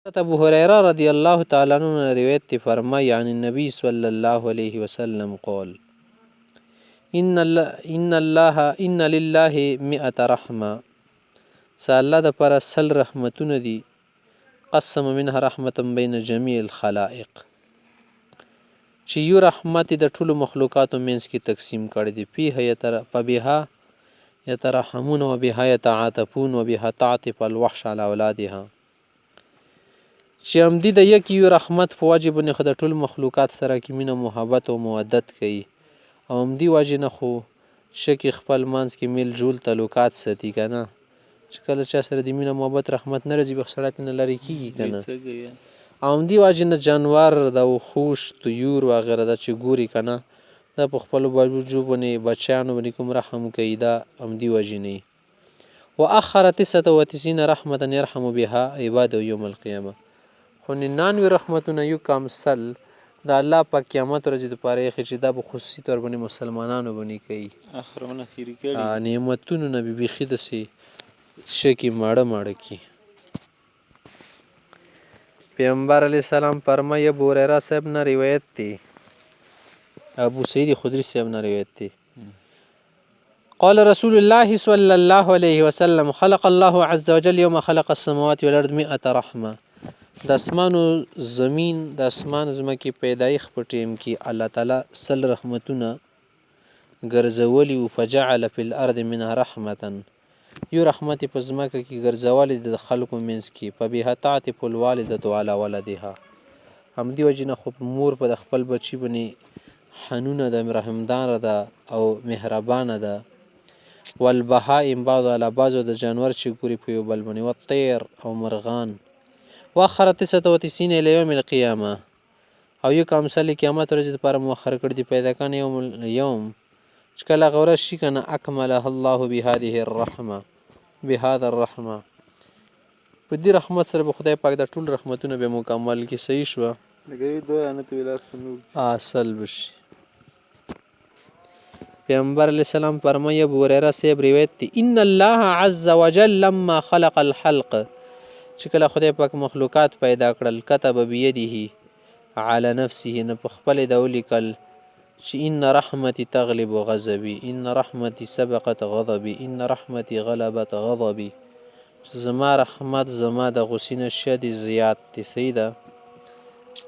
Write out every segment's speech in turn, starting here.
ابو هريره رضی الله تعالی عنہ روایت تی فرمای عن النبی صلی الله علیه وسلم قال ان لله 100 رحمه الله د پر سل رحمتونه دي قسم منها رحمه بین جميع الخلائق چې یو رحمت د ټولو مخلوقاتو منځ کې تقسیم کړی دی فبها يترحمون وبها يتعاطفون وبها تعطف الوحش على اولادها چې همدې د یو رحمت په وجه باندې خو د ټول مخلوقات سره کې مینه محبت او مودت کوي او همدې وجه نه خو شکي خپل منځ کې میل جول تعلقات ساتي که نه چې کله چا سره د مینه محبت رحمت نه راځي به سړی ترې نه لرې کېږي که نه او همدې وجې نه جانور د وحوش طیور وغیره دا چې ګوري که نه دا په خپلو بچو باندې بچیانو باندې کوم رحم کوي دا همدې وجې نه وآخر 99 رحمة يرحم بها عباده يوم القيامة خو 99 رحمتونه یو کامسل د الله په قیامت ورځې دپاره ایښي چې دا به خصوصي طور باندې مسلمانانو باندې کوي نعمتونو نه به بیخي داسې شکي ماړه کي پیغمبر علیه السلام فرمایي ابو هریره صاحب نه روایت دی ابو سعید خدری صاحب نه روایت دی قال رسول الله صلى الله عليه وسلم خلق الله عز وجل يوم خلق السماوات والارض 100 رحمه د اسمان و زمین د اسمان زمکې پیدایښت په ټیم کې الله تعالی سل رحمتونه ګرځولي و فجعل فی الارض منها رحمة یو رحمت په زمکه کې ګرځولی د خلکو منځ کې فبها تعطف الوالدة على ولدها همدې وجې نه خو مور په د خپل بچي باندې حنونه ده رحمداره ده او مهربانه ده والبهائم بعض على بعض د جانور چې ګوري په یو بل باندې والطیر او مرغان واخر 99 الى يوم القيامه او یو کامسل قیامت ورځې دپاره مؤخر کړي دي پیدا کړي یوم چې کله هغه ورځ شي که نه اکملها الله بهذا الرحمه په دې رحمت سره به خدای پاک د ټول رحمتونه به مکمل کړي صحیح شوه اصل بشي پیغمبر علیه السلام فرمایي ابو هریره صاحب روایت دی ان الله عز وجل لما خلق الحلق چې کله خدای پاک مخلوقات پیدا کړل کتب بیده علی نفسه نه په خپلې د ولیکل چې ان رحمتي تغلب غضبي ان رحمتي سبقت غضبي ان رحمتي غلبت غضبي زما رحمت زما د غصې نه شدې زیات دی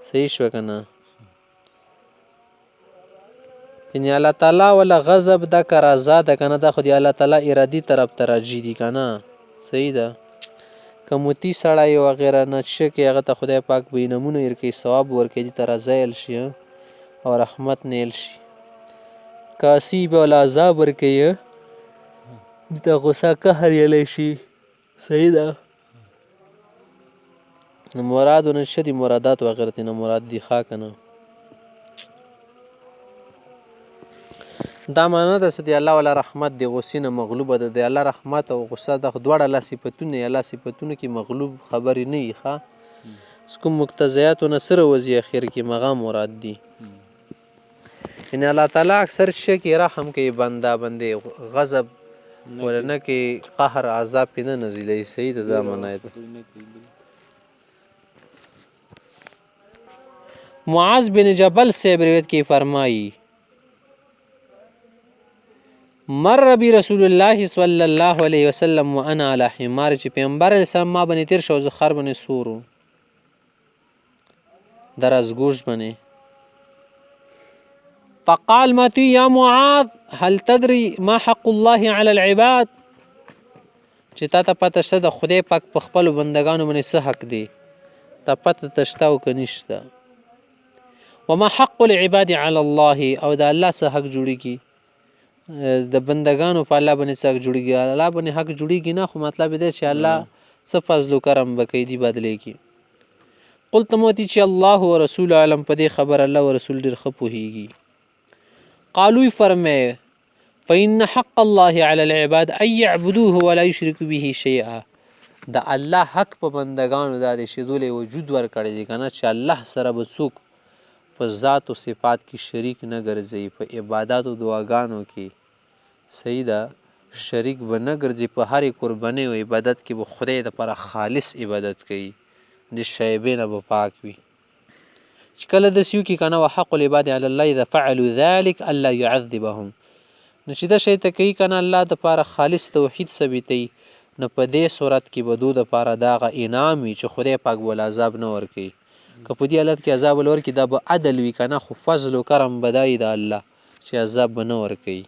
صحیح شوه که نه یعنې الله تعالی وله غضب ده که رضا ده که نه دا خو د الله تعالی ارادي طرف ته راجي دي که نه صحیح ده که مطیع سړی وغیره نه شکي هغه ته خدای پاک به انعامونه ورکوي ثواب ورکوي دې ته رضا ایل شي او رحمت نیل شي که عصي به له عذاب ورکوي دې ته غصه قهر یلی شي صحیح ده نو مراد نه شدي مرادات وغیره ته نه مراد دي ښه که نه دا معنی ده چې د الله والا رحمت د غصې نه مغلوبه ده د الله رحمت او غصه د دواړه الله صفتونه الله صفتونه کې مغلوب خبرې نه وي ښه کوم مقتضیاتو نه سره وځي اخر کې مغام مراد دي یعنې الله تعالی اکثر شی کې رحم کوي بندې غضب ولنه کې قهر عذاب پې نه نزیلی صحیح ده دا معنی ده معاذ بن جبل صاحب روایت کې فرمایي مر برسول الله صلی الله علیه وسلم وانا علی حمار چې پیغمبر علیه السلام ما باندې تیر شو زه خر باندې سور وم د رازګوشت باندې فقال ما تو یا معاذ هل تدري ما حق الله علی العباد چې تا ته پته شته د خدای پاک په خپلو بندګانو باندې څه حق دی تا پته ته شته او که نشته وما حق العباد علی الله او د الله څه حق جوړیږي د بندگانو په الله باندې څه حق جوړیږي الله باندې حق جوړیږي نه خو مطلب دی چې الله څه فضل و کرم به کوي دي بدلیږي قلت موتی چې الله و رسول عالم په دې خبر الله و رسول ډېر ښه پوهیږي قالو فرمایي فإن حق الله على العباد أن يعبدوه ولا يشركوا به شيئا د الله حق په بندگانو دا دی چې دوی وجود ورکړی دی که نه چې الله سره به څوک په ذات و صفات کې شریک نه ګرځي په عبادت و دعاګانو کې صحیح ده شریک به نه ګرځي په هرې قربانۍ و عبادت کې به خدای دپاره خالص عبادت کوي د شیبې نه به پاک وي. چې کله داسې وکړي که نه وحق العباد علی الله اذا فعلوا ذلک الله یعذبهم، نو چې دا شی ته کوي که نه الله دپاره خالص توحید ثبتوي، نو په دې صورت کې به دو دپاره د هغه انعام وي چې خدای پاک به عذاب نه ورکوي. که په دې حالت کې عذاب ول ورکړي دا به عدل وي که نه، خو فضل و کرم به دا وي د الله چې عذاب به نه ورکوي.